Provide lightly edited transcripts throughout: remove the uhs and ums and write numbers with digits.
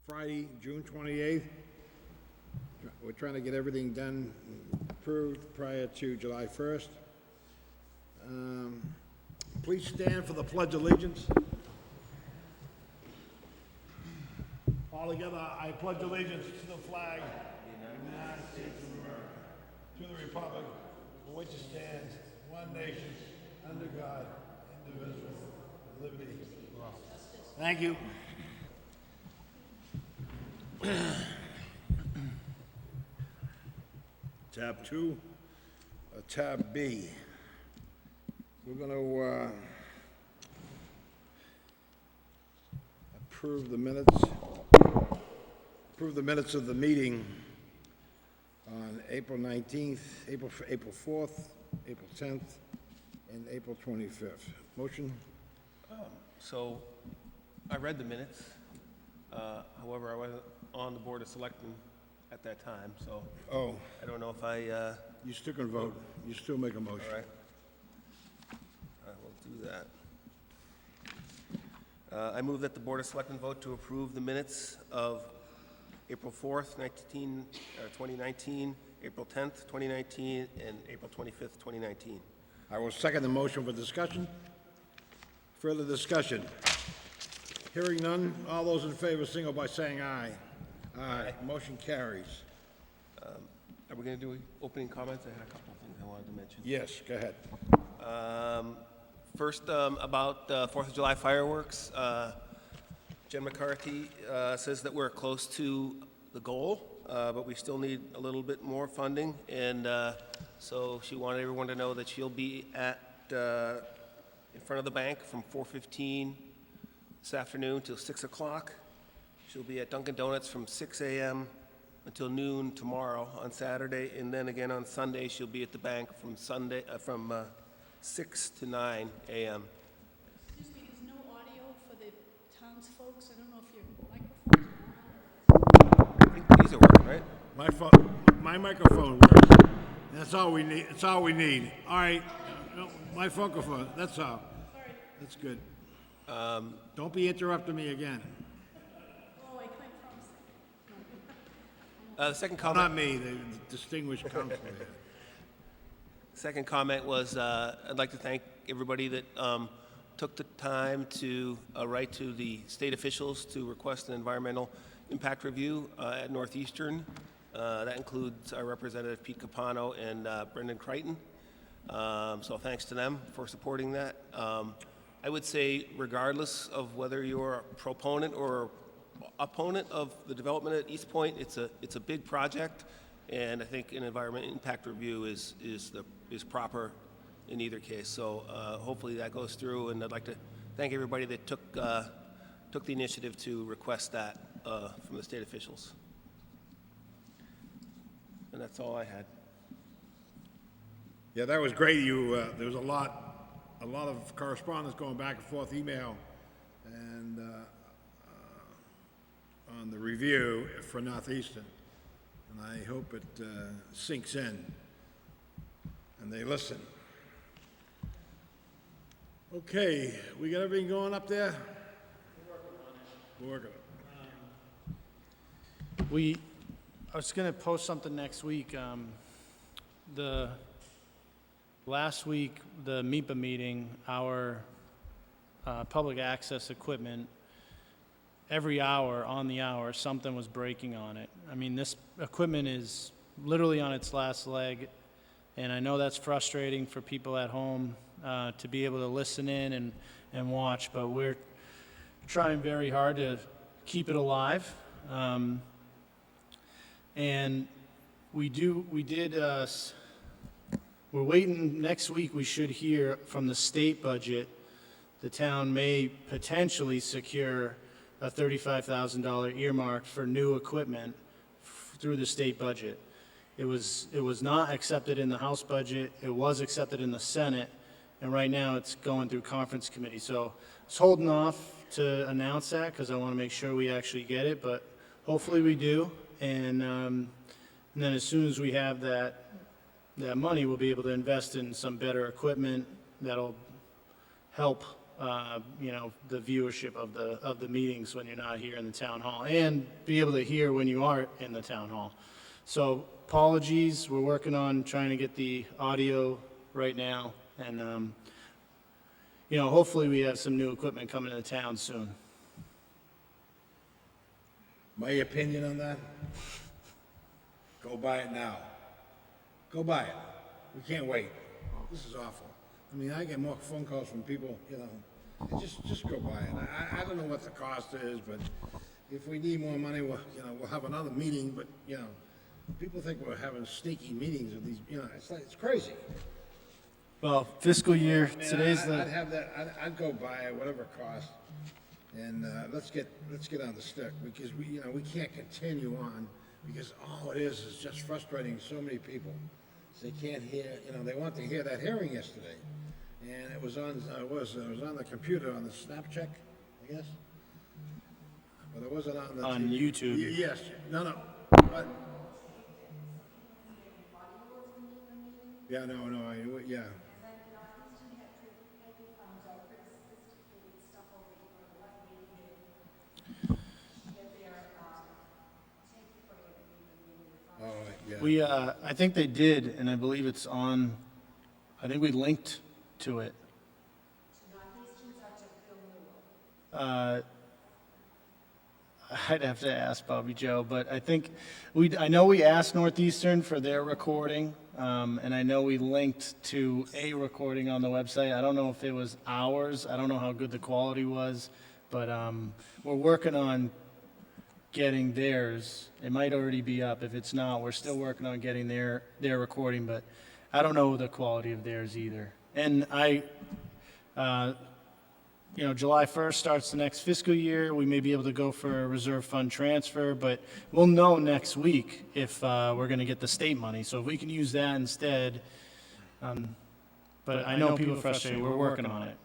Friday, June 28th. We're trying to get everything done, approved prior to July 1st. Please stand for the Pledge of Allegiance. All together, I pledge allegiance to the flag of the United States of America, to the republic for which it stands, one nation, under God, indivisible, with liberty for all. Thank you. Tab 2, Tab B. We're going to approve the minutes of the meeting on April 19th, April 4th, April 10th, and April 25th. Motion? So, I read the minutes. However, I wasn't on the Board of Selectmen at that time, so Oh, I don't know if I, you still can vote. You still make a motion. all right. I will do that. I move that the Board of Selectmen vote to approve the minutes of April 4th, 2019, April 10th, 2019, and April 25th, 2019. I will second the motion for discussion. Further discussion? Hearing none, all those in favor signal by saying aye. Aye. Motion carries. Are we going to do opening comments? I had a couple of things I wanted to mention. Yes, go ahead. First, about 4th of July fireworks. Jen McCarthy says that we're close to the goal, but we still need a little bit more funding, and so she wanted everyone to know that she'll be at in front of the bank from 4:15 this afternoon till 6 o'clock. She'll be at Dunkin' Donuts from 6 a.m. until noon tomorrow on Saturday, and then again on Sunday she'll be at the bank from 6 to 9 a.m. Excuse me, there's no audio for the townsfolk. I don't know if your microphone's on. I think these are working, right? My microphone works. That's all we need. That's all we need. All right. No, my microphone. That's all. Sorry. That's good. Don't be interrupting me again. Oh, I can't promise. The second comment. Not me, the distinguished counselor. Second comment was, I'd like to thank everybody that took the time to write to the state officials to request an environmental impact review at Northeastern. That includes our representative Pete Capano and Brendan Crichton. So thanks to them for supporting that. I would say regardless of whether you're a proponent or opponent of the development at East Point, it's a big project, and I think an environmental impact review is proper in either case. So hopefully that goes through, and I'd like to thank everybody that took the initiative to request that from the state officials. And that's all I had. Yeah, that was great. There was a lot of correspondence going back and forth, email, and on the review for Northeastern. And I hope it sinks in and they listen. Okay, we got everything going up there? We're working on it. I was going to post something next week. Last week, the MIPA meeting, our public access equipment, every hour, on the hour, something was breaking on it. I mean, this equipment is literally on its last leg, and I know that's frustrating for people at home to be able to listen in and watch, but we're trying very hard to keep it alive. And we're waiting, next week we should hear from the state budget. The town may potentially secure a $35,000 earmark for new equipment through the state budget. It was not accepted in the House budget, it was accepted in the Senate, and right now it's going through conference committee. So I was holding off to announce that because I want to make sure we actually get it, but hopefully we do. And then as soon as we have that money, we'll be able to invest in some better equipment that'll help the viewership of the meetings when you're not here in the town hall, and be able to hear when you are in the town hall. So apologies, we're working on trying to get the audio right now, and, hopefully we have some new equipment coming to town soon. My opinion on that? Go buy it now. Go buy it. We can't wait. This is awful. I mean, I get more phone calls from people, just go buy it. I don't know what the cost is, but if we need more money, we'll have another meeting, but, people think we're having sneaky meetings with these, it's crazy. Well, fiscal year, Man, today's I'd the, have that, I'd go buy it, whatever it costs, and, let's get on the stick, because we can't continue on, because all it is just frustrating so many people. They can't hear, they want to hear that hearing yesterday, and it was on, it was on the computer, on the snap check, I guess? But it wasn't on the. On TV. YouTube. Yes, no, but. Yeah, no, yeah. Oh, yeah. I think they did, and I believe it's on, I think we linked to it. I'd have to ask Bobby Joe, but I think I know we asked Northeastern for their recording, and I know we linked to a recording on the website. I don't know if it was ours. I don't know how good the quality was, but we're working on getting theirs. It might already be up. If it's not, we're still working on getting their recording, but I don't know the quality of theirs either. And July 1st starts the next fiscal year. We may be able to go for a reserve fund transfer, but we'll know next week if we're going to get the state money. So if we can use that instead, but I know people are frustrated. We're working on it.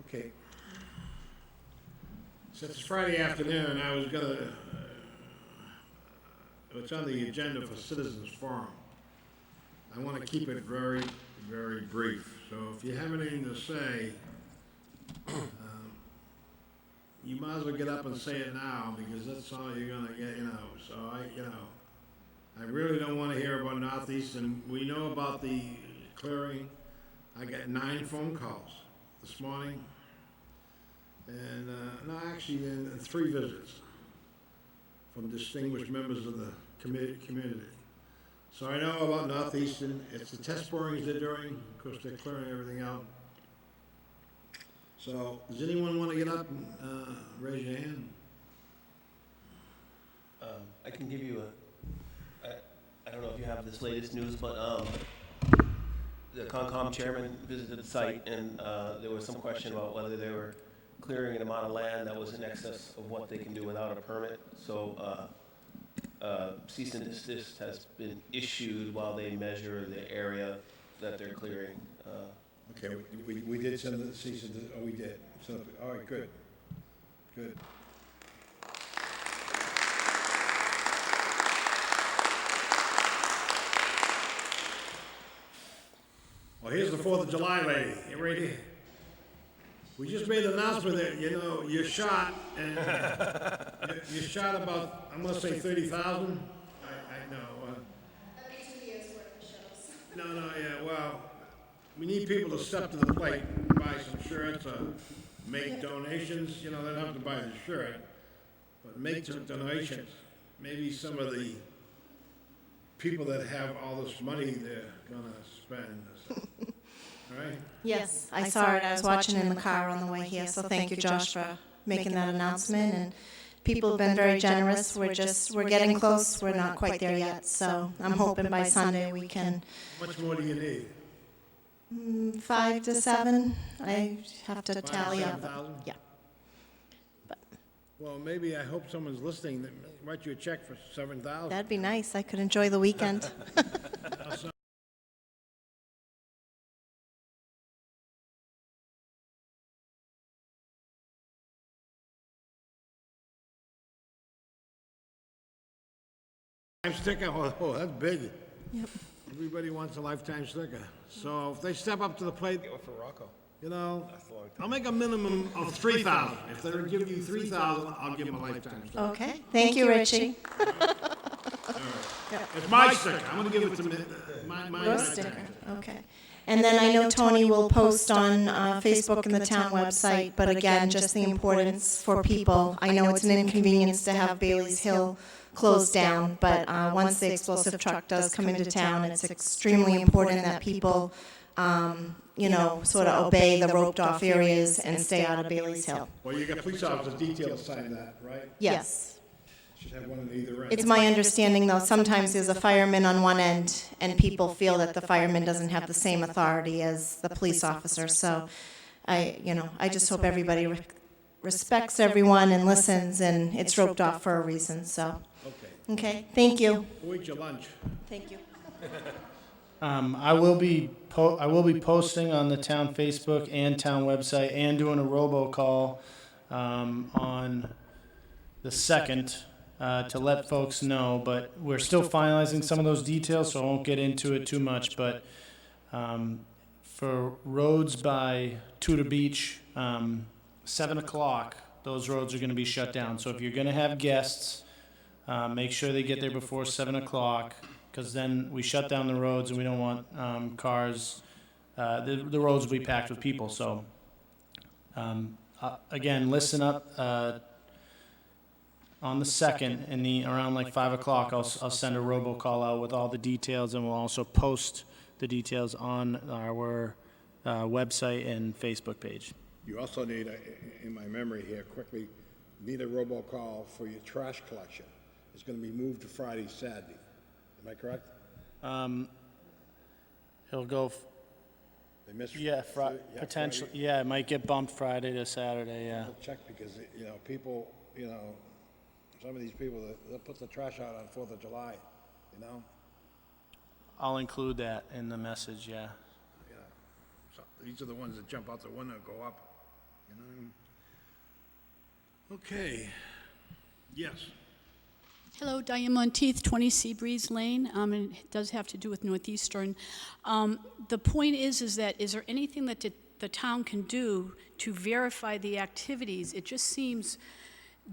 Okay. So it's Friday afternoon, I was it's on the agenda for Citizens Forum. I want to keep it very, very brief. So if you have anything to say, you might as well get up and say it now, because that's all you're gonna get, So I really don't want to hear about Northeastern. We know about the clearing. I got 9 phone calls this morning. And, no, actually, 3 visits from distinguished members of the community. So I know about Northeastern. It's the test borings they're doing. Of course, they're clearing everything out. So, does anyone want to get up and raise your hand? I can give you I don't know if you have this latest news, but the Concom chairman visited the site, and there was some question about whether they were clearing an amount of land that was in excess of what they can do without a permit. So cease and desist has been issued while they measure the area that they're clearing. Okay, we did send the cease and desist. Oh, we did. So, all right, good. Good. Well, here's the 4th of July lady. You're right here. We just made an announcement that, you're shot, and you're shot about, I'm gonna say 30,000. I know. That'd be 2 years worth of shows. No, yeah, well, we need people to step to the plate, buy some shirts, make donations, they don't have to buy the shirt, but make some donations. Maybe some of the people that have all this money they're gonna spend, all right? Yes, I saw it. I was watching in the car on the way here, so thank you, Josh, for making that announcement. And people have been very generous. We're getting close. We're not quite there yet, so I'm hoping by Sunday we can, How much more do you need? 5 to 7. I have to tally up. 7,000? Yeah. Well, maybe I hope someone's listening, that write you a check for 7,000. That'd be nice. I could enjoy the weekend. I'm sticking, oh, that's big. Yep. Everybody wants a lifetime sticker. So if they step up to the plate, For Rocco. you know, I'll make a minimum of 3,000. If they give you 3,000, I'll give them a lifetime sticker. Okay, thank you, Richie. It's my sticker. I'm gonna give it to my Your lifetime sticker, okay. And then I know Tony will post on Facebook and the town website, but again, just the importance for people. I know it's an inconvenience to have Bailey's Hill closed down, but once the explosive truck does come into town, it's extremely important that people, sort of obey the roped-off areas and stay out of Bailey's Hill. Well, you got police officers detailed to sign that, right? Yes. Should have one on either end. It's my understanding, though, sometimes there's a fireman on one end, and people feel that the fireman doesn't have the same authority as the police officer. So I just hope everybody respects everyone and listens, and it's roped off for a reason, so. Okay, thank you. Go eat your lunch. Thank you. I will be posting on the town Facebook and town website and doing a robocall on the 2nd to let folks know, but we're still finalizing some of those details, so I won't get into it too much, but for roads by Tudor Beach, 7 o'clock, those roads are going to be shut down. So if you're going to have guests, make sure they get there before 7 o'clock, because then we shut down the roads and we don't want cars. The roads will be packed with people. So again, listen up. On the 2nd, around like 5 o'clock, I'll send a robocall out with all the details, and we'll also post the details on our website and Facebook page. You also need, in my memory here, quickly, need a robocall for your trash collection. It's gonna be moved to Friday, Saturday. Am I correct? It'll go, They missed. potentially, yeah, it might get bumped Friday to Saturday, yeah. I'll check because, people, some of these people, they'll put the trash out on 4th of July, I'll include that in the message, yeah. Yeah. So these are the ones that jump out the window and go up, Okay. Yes. Hello, Diane Monteith, 20 Seabreeze Lane, and it does have to do with Northeastern. The point is there anything that the town can do to verify the activities? It just seems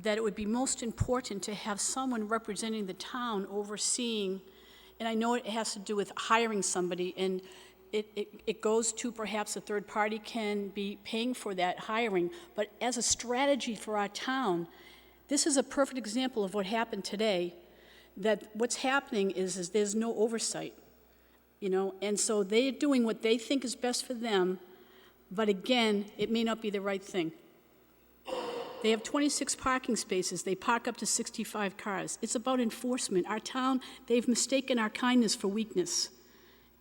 that it would be most important to have someone representing the town overseeing, and I know it has to do with hiring somebody, and it goes to perhaps a third party can be paying for that hiring, but as a strategy for our town, this is a perfect example of what happened today, that what's happening is there's no oversight, and so they're doing what they think is best for them, but again, it may not be the right thing. They have 26 parking spaces. They park up to 65 cars. It's about enforcement. Our town, they've mistaken our kindness for weakness.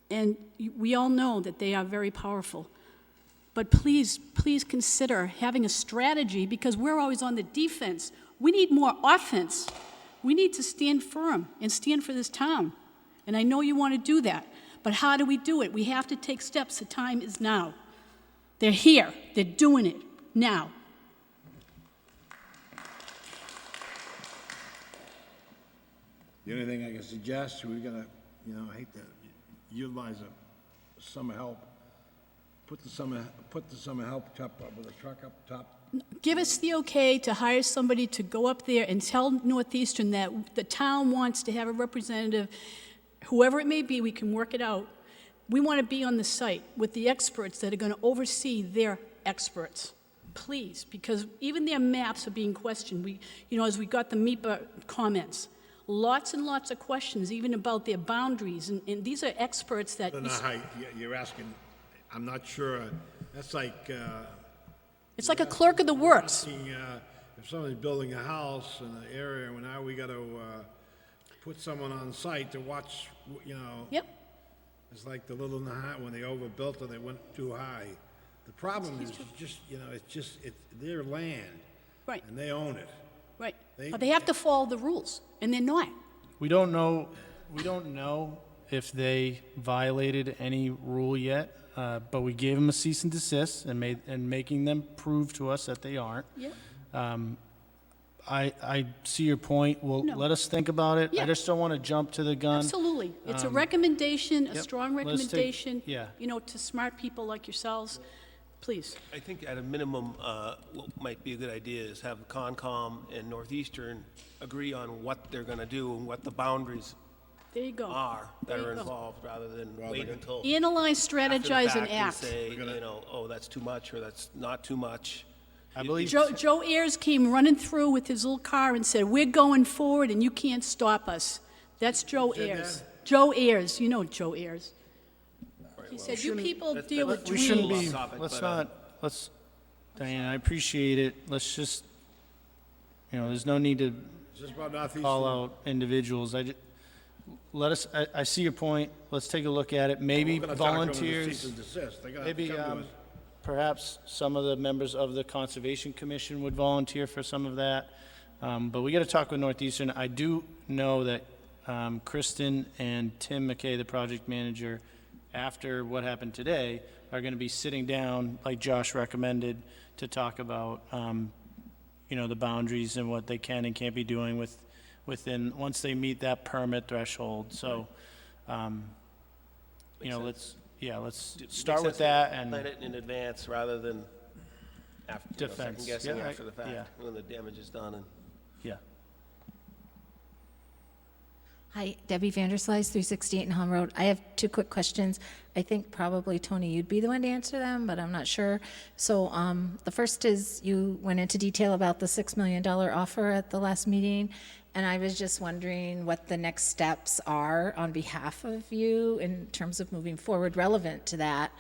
And we all know that they are very powerful. But please consider having a strategy, because we're always on the defense. We need more offense. We need to stand firm and stand for this town. And I know you want to do that. But how do we do it? We have to take steps. The time is now. They're here. They're doing it now. The only thing I can suggest, we're gonna, I hate to utilize a summer help. Put the summer help truck up with a truck up top. Give us the okay to hire somebody to go up there and tell Northeastern that the town wants to have a representative, whoever it may be, we can work it out. We want to be on the site with the experts that are going to oversee their experts. Please, because even their maps are being questioned. As we got the MEPA comments, lots and lots of questions, even about their boundaries, and these are experts that... I don't know how you're asking, I'm not sure, that's like... it's like a clerk of the works. Asking, if somebody's building a house in an area, well, now we gotta put someone on site to watch, Yep. It's like the little Nahant, when they overbuilt it, they went too high. The problem is just, it's their land. Right. And they own it. Right. But they have to follow the rules, and they're not. We don't know if they violated any rule yet, but we gave them a cease and desist and making them prove to us that they aren't. Yep. I see your point. Well, No. let us think about it. I Yeah. just don't want to jump to the gun. Absolutely. It's a recommendation, a yep, strong let's take- recommendation. yeah. You know, to smart people like yourselves. Please. I think at a minimum, what might be a good idea is have Concom and Northeastern agree on what they're gonna do and what the boundaries There you go. are that There are you go. involved, rather than wait until Analyze, after the strategize, and fact act. say, you know, oh, that's too much, or that's not too much. I believe Joe Ayers came running through with his little car and said, "We're going forward and you can't stop us." That's Joe Ayers. Joe Ayers, you know Joe Ayers. He said, "You people deal with we shouldn't dreams." be, Topic, let's but, not, let's, Diane, I appreciate it. Let's just, there's no need to It's just about Northeastern. call out individuals. Let us, I see your point. Let's take a look at it. Maybe We're gonna talk to them to volunteers. cease and desist. They're gonna have to Maybe come to us. perhaps some of the members of the Conservation Commission would volunteer for some of that. But we got to talk with Northeastern. I do know that Kristen and Tim McKay, the project manager, after what happened today, are going to be sitting down, like Josh recommended, to talk about, the boundaries and what they can and can't be doing within, once they meet that permit threshold. So, let's Makes start with sense to that and. Plan it in advance rather than after, Defense. second guessing Yeah, after the fact, yeah. when the damage is done. And Yeah. Hi, Debbie Vanderslice, 368 Home Road. I have two quick questions. I think probably, Tony, you'd be the one to answer them, but I'm not sure. So the first is, you went into detail about the $6 million offer at the last meeting, and I was just wondering what the next steps are on behalf of you in terms of moving forward relevant to that.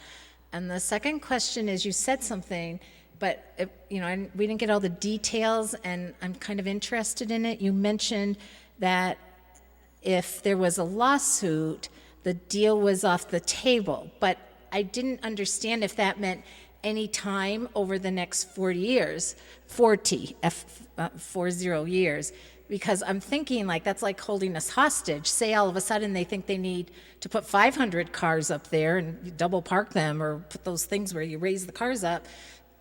And the second question is, you said something, but we didn't get all the details, and I'm kind of interested in it. You mentioned that if there was a lawsuit, the deal was off the table. But I didn't understand if that meant any time over the next 40 years, 40 years, because I'm thinking like that's like holding us hostage. Say all of a sudden they think they need to put 500 cars up there and you double park them, or put those things where you raise the cars up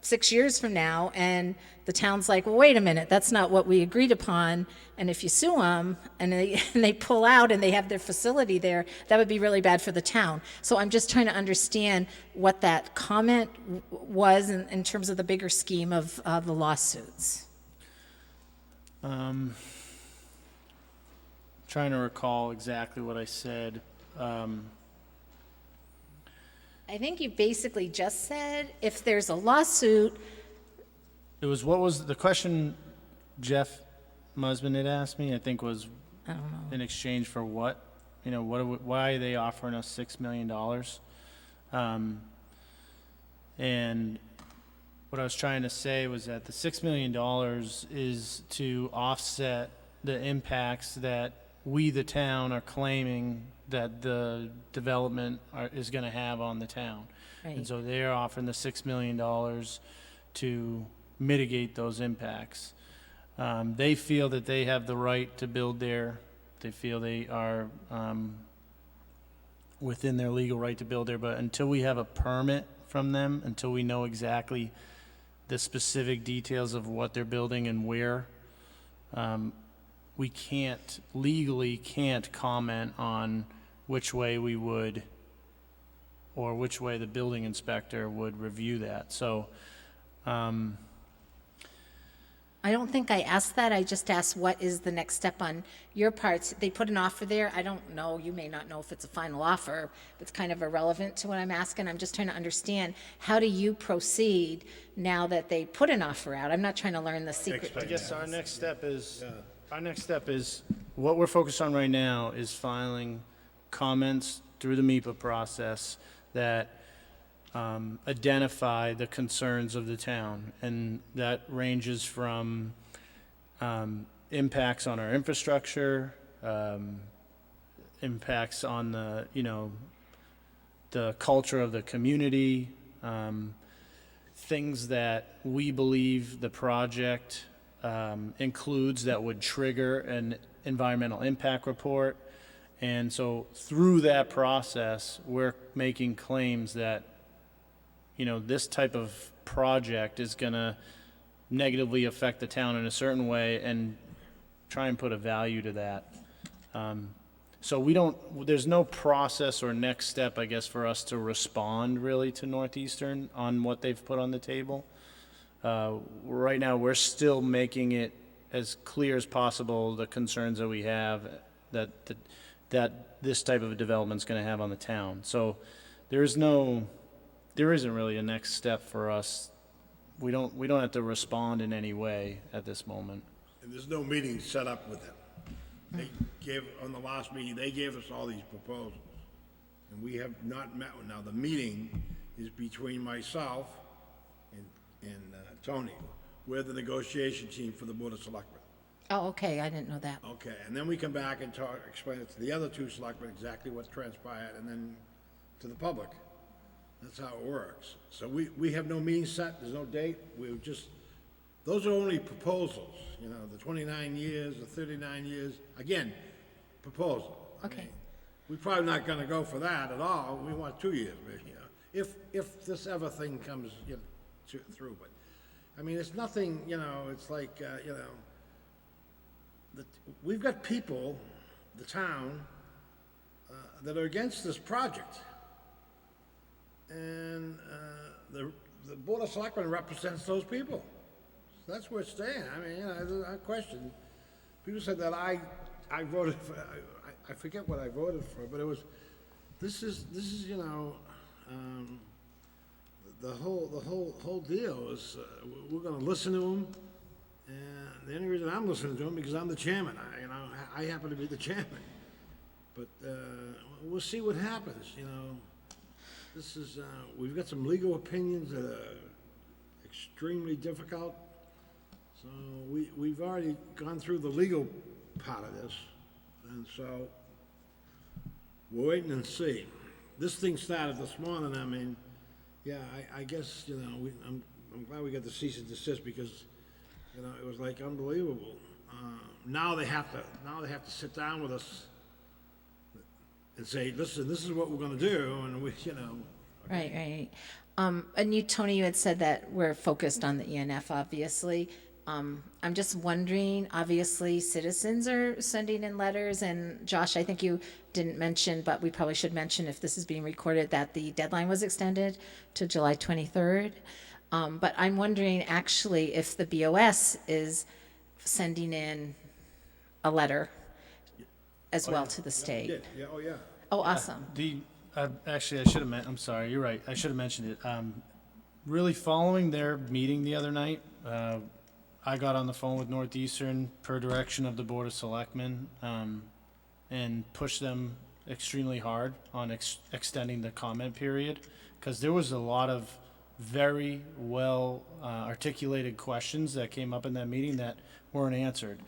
6 years from now, and the town's like, well, wait a minute, that's not what we agreed upon. And if you sue them and they pull out and they have their facility there, that would be really bad for the town. So I'm just trying to understand what that comment was in terms of the bigger scheme of the lawsuits. Trying to recall exactly what I said. I think you basically just said if there's a lawsuit, It was, what was the question Jeff Musman had asked me, I think was I don't know. in exchange for what? Why are they offering us $6 million? And what I was trying to say was that the $6 million is to offset the impacts that we, the town, are claiming that the development is going to have on the town. And Right. so they're offering the $6 million to mitigate those impacts. They feel that they have the right to build there. They feel they are within their legal right to build there, but until we have a permit from them, until we know exactly the specific details of what they're building and where, we legally can't comment on which way we would, or which way the building inspector would review that. So, I don't think I asked that. I just asked what is the next step on your part. They put an offer there. I don't know. You may not know if it's a final offer. It's kind of irrelevant to what I'm asking. I'm just trying to understand, how do you proceed now that they put an offer out? I'm not trying to learn the secret. I guess our next step is, what we're focused on right now is filing comments through the MEPA process that identify the concerns of the town. And that ranges from impacts on our infrastructure, impacts on the culture of the community, things that we believe the project includes that would trigger an environmental impact report. And so through that process, we're making claims that, this type of project is gonna negatively affect the town in a certain way and try and put a value to that. So there's no process or next step, I guess, for us to respond really to Northeastern on what they've put on the table. Right now, we're still making it as clear as possible, the concerns that we have that this type of a development's gonna have on the town. So there isn't really a next step for us. We don't have to respond in any way at this moment. And there's no meeting set up with them. They gave, on the last meeting, they gave us all these proposals. And we have not met, now the meeting is between myself and Tony. We're the negotiation team for the Board of Selectmen. Oh, okay, I didn't know that. Okay, and then we come back and explain it to the other two selectmen exactly what transpired, and then to the public. That's how it works. So we have no meeting set, there's no date, those are only proposals, you know, the 29 years, the 39 years, again, proposal. I Okay. mean, we're probably not gonna go for that at all, we want 2 years, maybe, you know, if this ever thing comes, you know, through, but, I mean, it's nothing, you know, it's like, you know, we've got people, the town, that are against this project. And the Board of Selectmen represents those people. So that's where it's staying. I mean, you know, there's no question. People said that I voted for, I forget what I voted for, but it was, this is, you know, the whole deal is, we're gonna listen to them. And the only reason I'm listening to them because I'm the chairman. I happen to be the chairman. But we'll see what happens, you know. This is, we've got some legal opinions that are extremely difficult. So we've already gone through the legal part of this. And so we're waiting and see. This thing started this morning, I mean, yeah, I guess, you know, I'm glad we got the cease and desist because, you know, it was like unbelievable. Now they have to sit down with us and say, listen, this is what we're gonna do, and we, you know. Right, right. And you, Tony, you had said that we're focused on the ENF, obviously. I'm just wondering, obviously, citizens are sending in letters, and Josh, I think you didn't mention, but we probably should mention if this is being recorded, that the deadline was extended to July 23rd. But I'm wondering, actually, if the BOS is sending in a letter as well to the state. Yeah, oh, yeah. Oh, awesome. Actually, I should have I'm sorry, you're right. I should have mentioned it. Really following their meeting the other night, I got on the phone with Northeastern per direction of the Board of Selectmen, and pushed them extremely hard on extending the comment period, because there was a lot of very well articulated questions that came up in that meeting that weren't answered.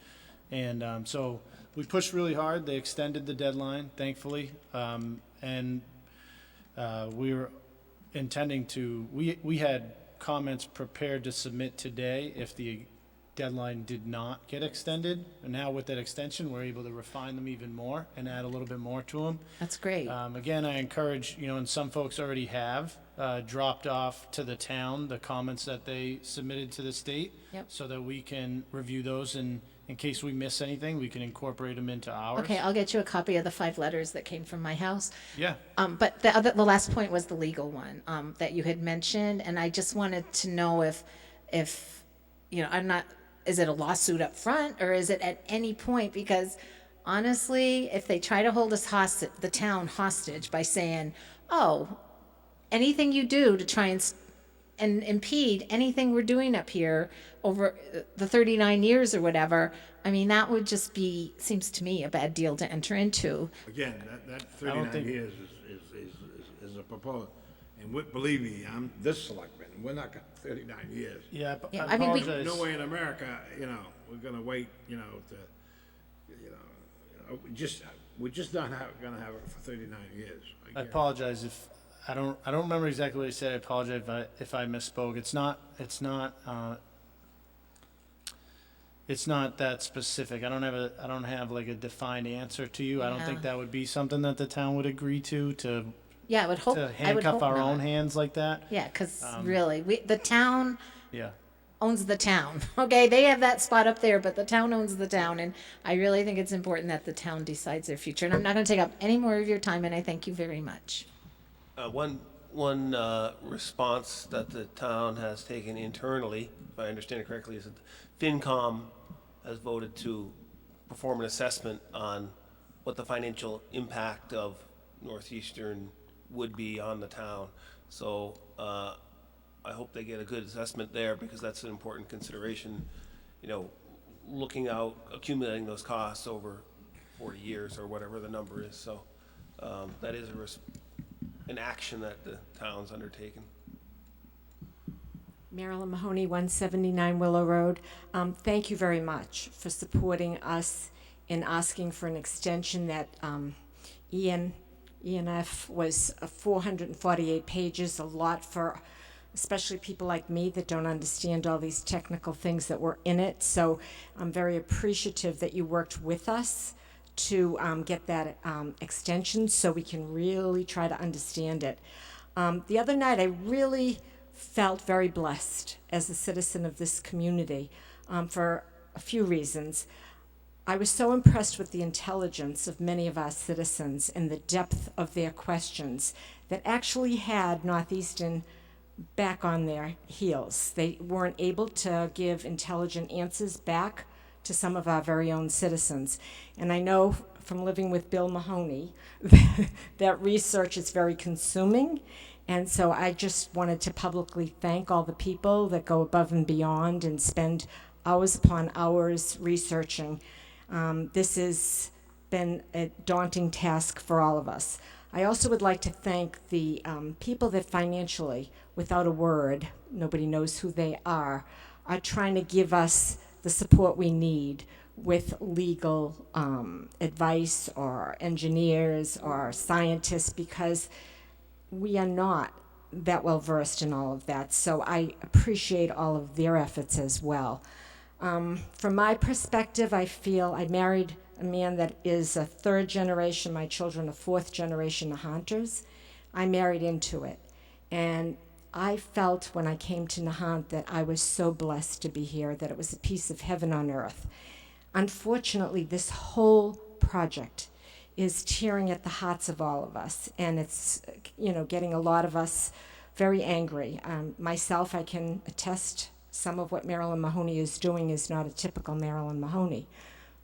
And so we pushed really hard. They extended the deadline, thankfully. And we were intending to, we had comments prepared to submit today if the deadline did not get extended. And now with that extension, we're able to refine them even more and add a little bit more to them. That's great. Again, I encourage, you know, and some folks already have dropped off to the town the comments that they submitted to the state. Yep. So that we can review those, and in case we miss anything, we can incorporate them into ours. Okay, I'll get you a copy of the 5 letters that came from my house. Yeah. But the last point was the legal one that you had mentioned, and I just wanted to know if you know, is it a lawsuit up front or is it at any point? Because honestly, if they try to hold us hostage, the town hostage, by saying, oh, anything you do to try and impede anything we're doing up here over the 39 years or whatever, I mean, that would just be, seems to me, a bad deal to enter into. Again, that 39 years is a proposal. And believe me, I'm this selectman, we're not gonna 39 years. Yeah, Yeah, I I mean, apologize. No way in America, you know, we're gonna wait, you know, we're just not gonna have it for 39 years. I apologize if I don't remember exactly what I said. I apologize if I misspoke. It's not that specific. I don't have like a defined answer to you. I don't think Yeah. that would be something that the town would agree to Yeah, I would hope. to I would handcuff hope our not. own hands like that. Yeah, because really, the town, Yeah. owns the town, okay? They have that spot up there, but the town owns the town, and I really think it's important that the town decides their future. And I'm not going to take up any more of your time, and I thank you very much. One response that the town has taken internally, if I understand it correctly, is that FinCom has voted to perform an assessment on what the financial impact of Northeastern would be on the town. So I hope they get a good assessment there, because that's an important consideration, looking out, accumulating those costs over 40 years or whatever the number is. So that is an action that the town's undertaken. Marilyn Mahoney, 179 Willow Road. Thank you very much for supporting us in asking for an extension that ENF was 448 pages, a lot for especially people like me that don't understand all these technical things that were in it. So I'm very appreciative that you worked with us to get that extension so we can really try to understand it. The other night, I really felt very blessed as a citizen of this community for a few reasons. I was so impressed with the intelligence of many of our citizens and the depth of their questions that actually had Northeastern back on their heels. They weren't able to give intelligent answers back to some of our very own citizens. And I know from living with Bill Mahoney that research is very consuming. And so I just wanted to publicly thank all the people that go above and beyond and spend hours upon hours researching. This has been a daunting task for all of us. I also would like to thank the people that financially, without a word, nobody knows who they are trying to give us the support we need with legal advice or engineers or scientists, because we are not that well versed in all of that. So I appreciate all of their efforts as well. From my perspective, I feel I married a man that is a third generation, my children are fourth generation Nahanters. I married into it. And I felt when I came to Nahant that I was so blessed to be here, that it was a piece of heaven on earth. Unfortunately, this whole project is tearing at the hearts of all of us, and it's, getting a lot of us very angry. Myself, I can attest some of what Marilyn Mahoney is doing is not a typical Marilyn Mahoney,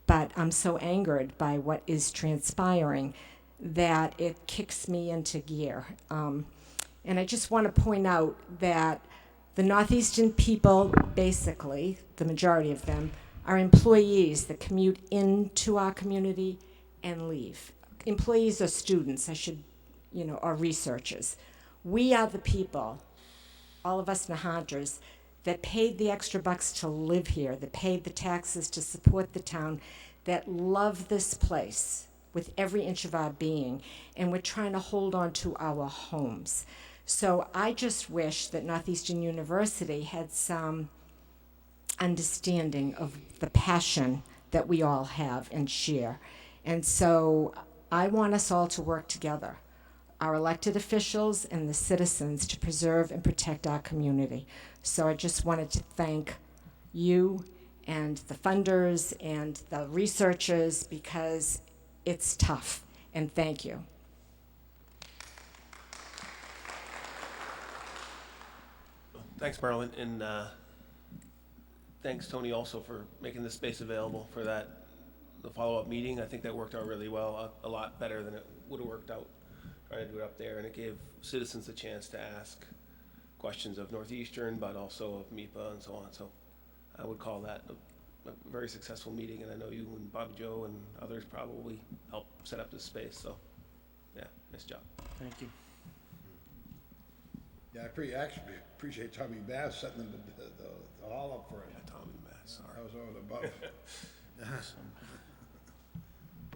but I'm so angered by what is transpiring that it kicks me into gear. And I just want to point out that the Northeastern people, basically, the majority of them, are employees that commute into our community and leave. Employees are students, or researchers. We are the people, all of us Nahanters, that paid the extra bucks to live here, that paid the taxes to support the town, that love this place with every inch of our being, and we're trying to hold on to our homes. So I just wish that Northeastern University had some understanding of the passion that we all have and share. And so I want us all to work together, our elected officials and the citizens, to preserve and protect our community. So I just wanted to thank you and the funders and the researchers, because it's tough, and thank you. Thanks, Marilyn, and thanks, Tony, also for making this space available for the follow-up meeting. I think that worked out really well, a lot better than it would have worked out trying to do it up there, and it gave citizens a chance to ask questions of Northeastern, but also of MIPA and so on. So I would call that a very successful meeting, and I know you and Bobby Joe and others probably helped set up this space. So, yeah, nice job. Thank you. Yeah, I actually appreciate Tommy Bass setting the hall up for it. Yeah, Tommy Mass. Sorry. That was over the above.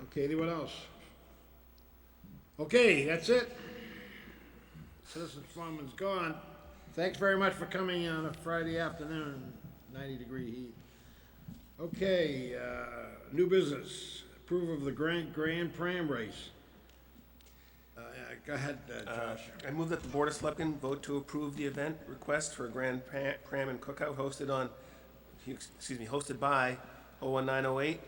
Okay, anyone else? Okay, that's it. Citizens Forum is gone. Thanks very much for coming on a Friday afternoon, 90-degree heat. Okay, new business. Approval of the Grand Pram race. Go ahead, Josh. I move that the Board of Selectmen vote to approve the event request for a grand pram and cookout hosted by 01908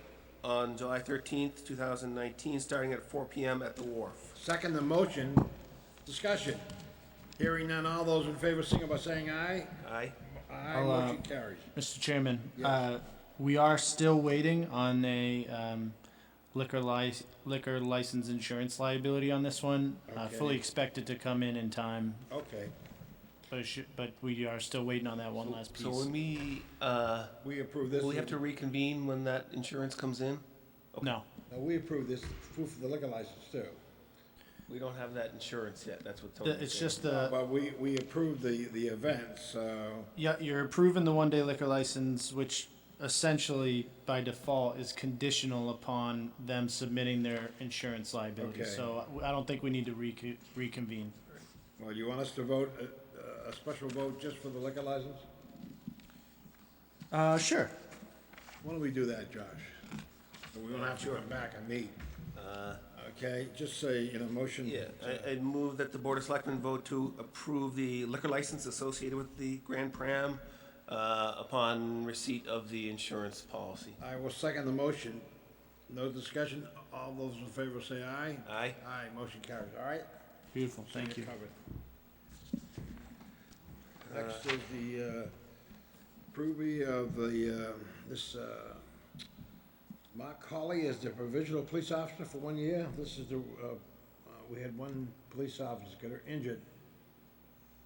on July 13th, 2019, starting at 4 PM at the Wharf. Second the motion, discussion. Hearing none, all those in favor, signal by saying aye. Aye. Aye, motion carries. Mr. Chairman, Yes. we are still waiting on a liquor license insurance liability on this one. Okay. Fully expected to come in time, Okay, but we are still waiting on that one last piece. So when we we approve this. will we have to reconvene when that insurance comes in? No, No, we approve this, proof of the liquor license too. We don't have that insurance yet, that's what Tony it's said. just But we approved the event, so, yeah, you're approving the one-day liquor license, which essentially by default is conditional upon them submitting their insurance liability. Okay. So I don't think we need to reconvene. well, you want us to vote, a special vote just for the liquor license? Sure. Why don't we do that, Josh? So we don't have to come back and meet. Okay, just say, motion. Yeah, I move that the Board of Selectmen vote to approve the liquor license associated with the Grand Pram upon receipt of the insurance policy. I will second the motion. No discussion. All those in favor say aye. Aye. Aye, motion carries. All right? Beautiful, thank you. Covered. Next is the approving of this Mark Hawley as the provisional police officer for 1 year. This is we had one police officer get injured,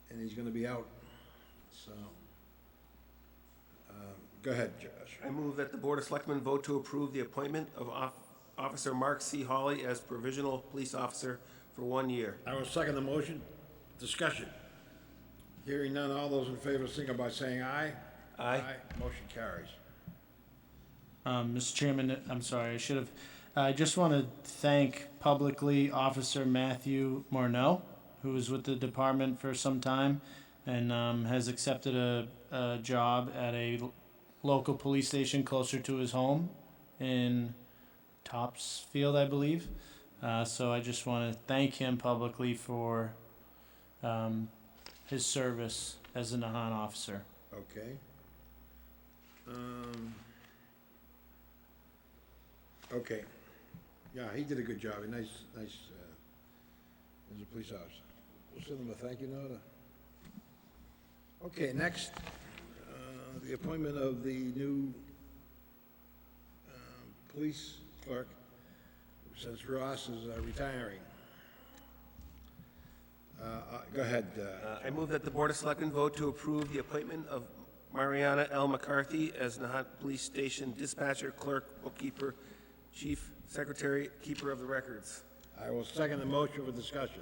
and he's gonna be out, so. Go ahead, Josh. I move that the Board of Selectmen vote to approve the appointment of Officer Mark C. Hawley as provisional police officer for 1 year. I will second the motion. Discussion. Hearing none, all those in favor, signal by saying aye. Aye. Motion carries. Mr. Chairman, I'm sorry, I just want to thank publicly Officer Matthew Morneau, who was with the department for some time and has accepted a job at a local police station closer to his home in Topsfield, I believe. So I just want to thank him publicly for his service as a Nahant officer. Okay. Okay. Yeah, he did a good job. Nice, as a police officer. We'll send him a thank you note. Okay, next, the appointment of the new police clerk, since Ross is retiring. Go ahead. I move that the Board of Selectmen vote to approve the appointment of Mariana L. McCarthy as Nahant Police Station dispatcher, clerk, bookkeeper, chief secretary, keeper of the records. I will second the motion for discussion.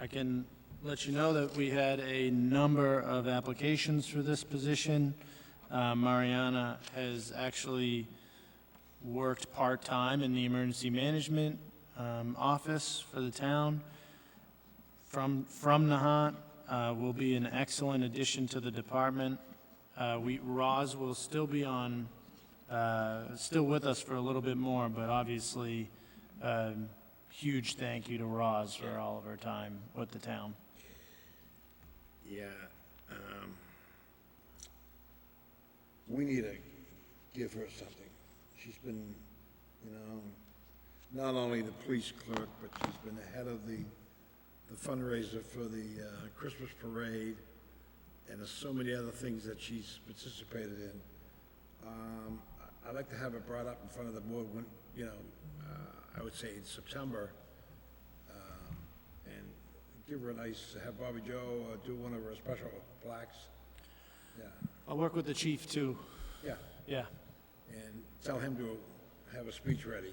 I can let you know that we had a number of applications for this position. Mariana has actually worked part-time in the emergency management office for the town. From Nahant, will be an excellent addition to the department. Roz will still be on, still with us for a little bit more, but obviously, huge thank you to Roz for all of her time with the town. Yeah, we need to give her something. She's been, not only the police clerk, but she's been the head of the fundraiser for the Christmas parade, and there's so many other things that she's participated in. I'd like to have it brought up in front of the board when, I would say in September, and give her a nice, have Bobby Joe do one of her special plaques. Yeah, I'll work with the chief too, yeah, yeah. and tell him to have a speech ready,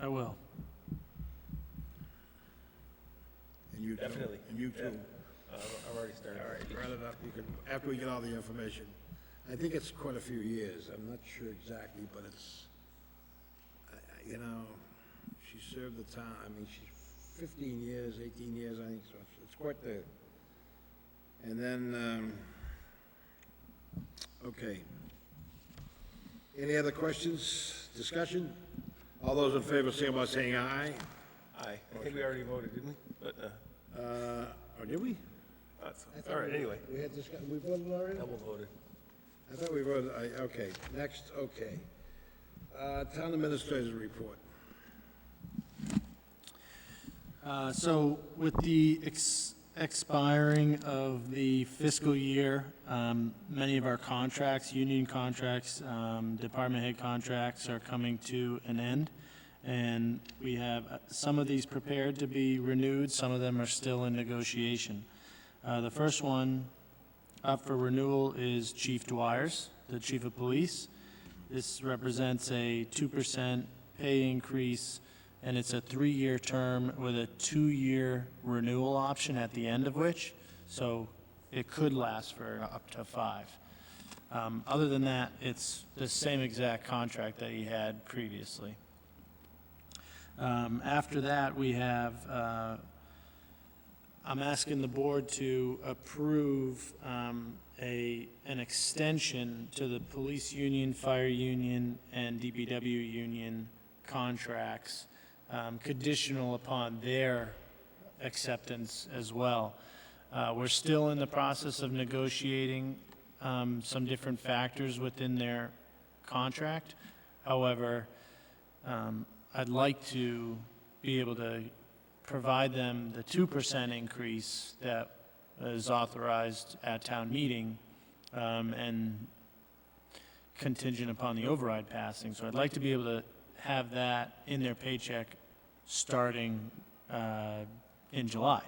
I will. And you too. Definitely. And you too. I've already started. All right, write it up, you can, after we get all the information. I think it's quite a few years, I'm not sure exactly, but it's, she served the town, she's 15 years, 18 years, I think, so it's quite the, and then, okay. Any other questions, discussion? All those in favor, say by saying aye. Aye. I think we already voted, didn't we? But, Or did we? that's, I thought all right, we- anyway, We had this, we voted already? double voted. I thought we voted, okay, next, okay. Town administrators report. So with the expiring of the fiscal year, many of our contracts, union contracts, department head contracts are coming to an end. And we have some of these prepared to be renewed, some of them are still in negotiation. The first one up for renewal is Chief Dwyer's, the Chief of Police. This represents a 2% pay increase, and it's a 3-year term with a 2-year renewal option at the end of which, so it could last for up to 5. Other than that, it's the same exact contract that he had previously. After that, we have, I'm asking the board to approve an extension to the police union, fire union, and DPW union contracts, conditional upon their acceptance as well. We're still in the process of negotiating some different factors within their contract. However, I'd like to be able to provide them the 2% increase that is authorized at town meeting, and contingent upon the override passing. So I'd like to be able to have that in their paycheck starting in July.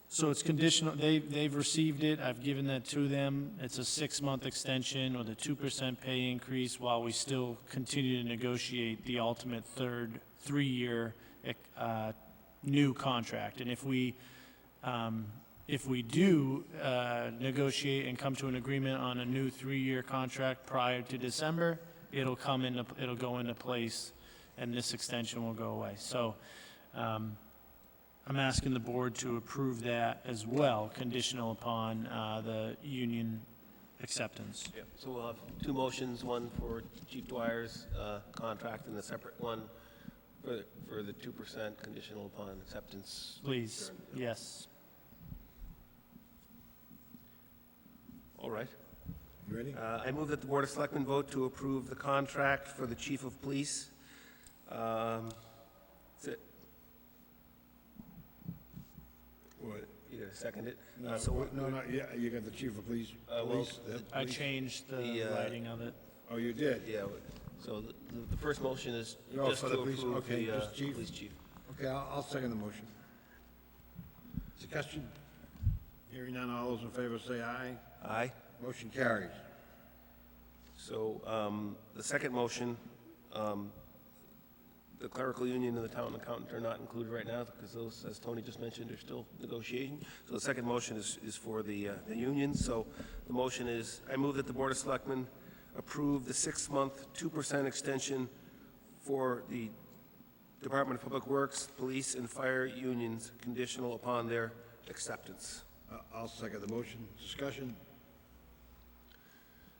So it's conditional, they've received it, I've given that to them. It's a 6-month extension with a 2% pay increase while we still continue to negotiate the ultimate 3-year new contract. And if we do negotiate and come to an agreement on a new 3-year contract prior to December, it'll go into place, and this extension will go away. So I'm asking the board to approve that as well, conditional upon the union acceptance. Yeah. So we'll have 2 motions, one for Chief Dwyer's contract and a separate one for the 2% conditional upon acceptance. Please, yes. All right. You ready? I move that the Board of Selectmen vote to approve the contract for the Chief of Police. That's it. What? You gotta second it? No, yeah, you got the chief of police. Well, Police, I police. changed the The, writing of it. Oh, you did? Yeah, so the first motion is Oh, just for to the police, approve okay, the just chief? police chief. Okay, I'll second the motion. Discussion? Hearing none, all those in favor say aye. Aye. Motion carries. So the second motion, the clerical union and the town accountant are not included right now because those, as Tony just mentioned, are still negotiating. So the second motion is for the union. So the motion is, I move that the Board of Selectmen approve the 6-month, 2% extension for the Department of Public Works, Police, and Fire unions, conditional upon their acceptance. I'll second the motion. Discussion?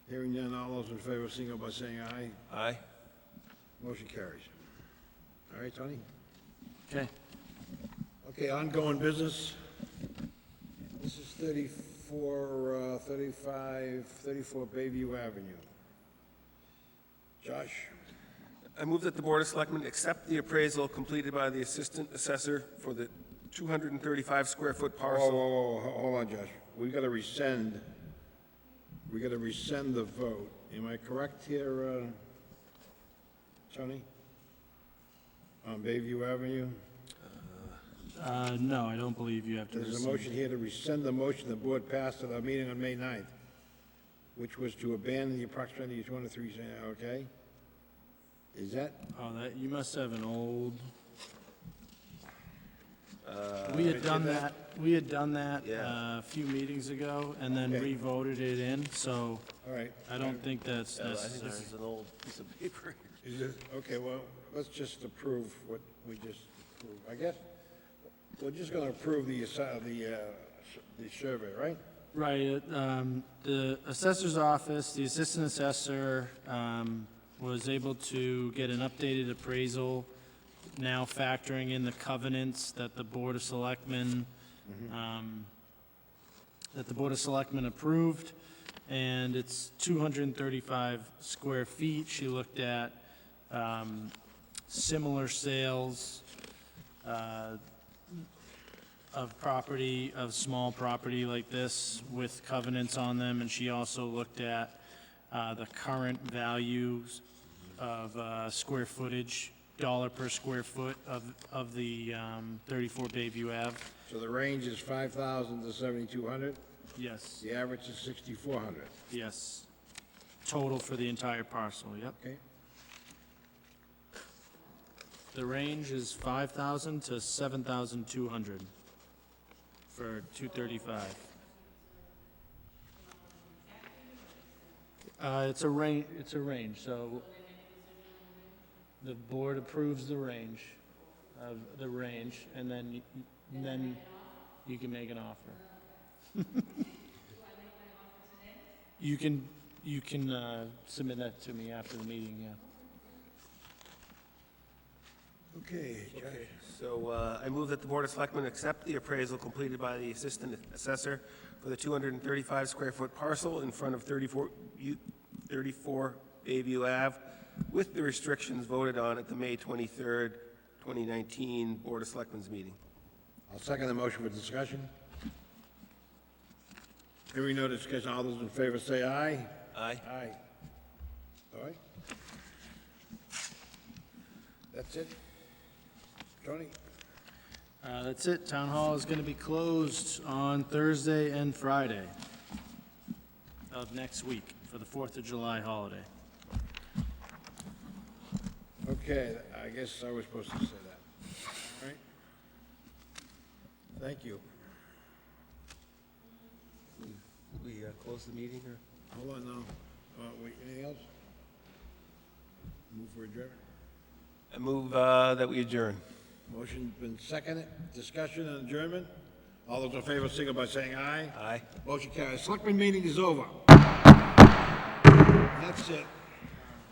Hearing none, all those in favor signal by saying aye. Aye. Motion carries. All right, Tony? Okay. Okay, ongoing business. This is 34 Bayview Avenue. Josh? I move that the Board of Selectmen accept the appraisal completed by the Assistant Assessor for the 235-square-foot Whoa, parcel. whoa, whoa, hold on, Josh. We gotta rescind the vote. Am I correct here, Tony? On Bayview Avenue? No, I don't believe you have to There's a rescind. motion here to rescind the motion the board passed at our meeting on May 9th, which was to abandon the approximately 203, okay? Is that, Oh, that, you must have an old. We had done that Yeah. a few meetings ago and then Okay. re-voted it in, so all right. I don't think that's I think necessary. this is an old piece of paper. Is it, okay, well, let's just approve what we just approved. I guess, we're just gonna approve the survey, right? Right, the assessor's office, the assistant assessor, was able to get an updated appraisal now factoring in the covenants that the Board of Selectmen, approved, and it's 235 square feet. She looked at similar sales of property, of small property like this with covenants on them, and she also looked at the current values of square footage, dollar per square foot of the 34 Bayview Ave. So the range is 5,000 to 7,200? Yes, The average is 6,400, yes. Total for the entire parcel, yep. okay? The range is 5,000 to 7,200 for 235. It's a range, so the board approves the range, and then you can make an offer. You can submit that to me after the meeting, yeah. Okay, Josh. So I move that the Board of Selectmen accept the appraisal completed by the Assistant Assessor for the 235 square foot parcel in front of 34 Bayview Ave with the restrictions voted on at the May 23rd, 2019 Board of Selectmen's meeting. I'll second the motion for discussion. Hearing no discussion, all those in favor say aye. Aye. Aye. All right. That's it? Tony? That's it. Town Hall is going to be closed on Thursday and Friday of next week for the 4th of July holiday. Okay, I guess I was supposed to say that. All right? Thank you. We close the meeting, or? Hold on now. Wait, anything else? Move for adjournment? I move that we adjourn. Motion's been seconded. Discussion and adjournment. All those in favor, signal by saying aye. Aye. Motion carries. Selectmen meeting is over. That's it.